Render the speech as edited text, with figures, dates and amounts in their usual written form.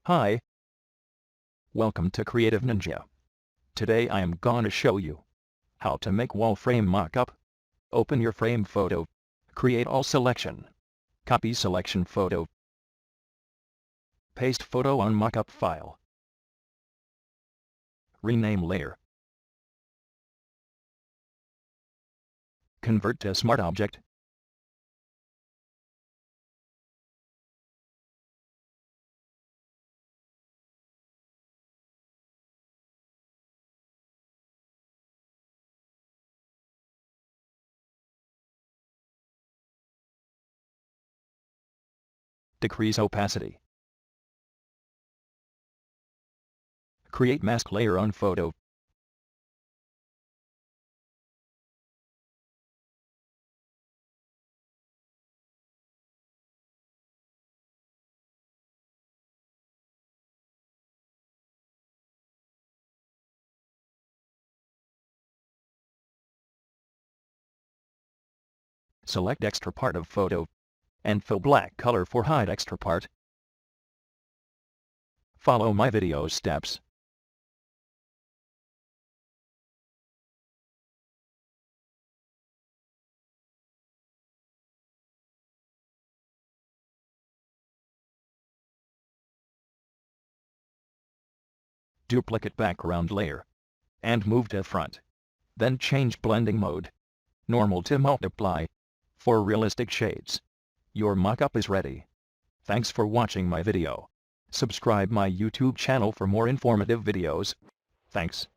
Hi, welcome to Creative Ninja. Today I am gonna show you how to make wall frame mockup. Open your frame photo, create all selection, copy selection photo, paste photo on mockup file, rename layer, convert to smart object, decrease opacity, create mask layer on photo, select extra part of photo, and fill black color for hide extra part. Follow my video steps. Duplicate background layer, and move to front. Then change blending mode, normal to multiply, for realistic shades. Your mockup is ready. Thanks for watching my video. Subscribe my YouTube channel for more informative videos. Thanks.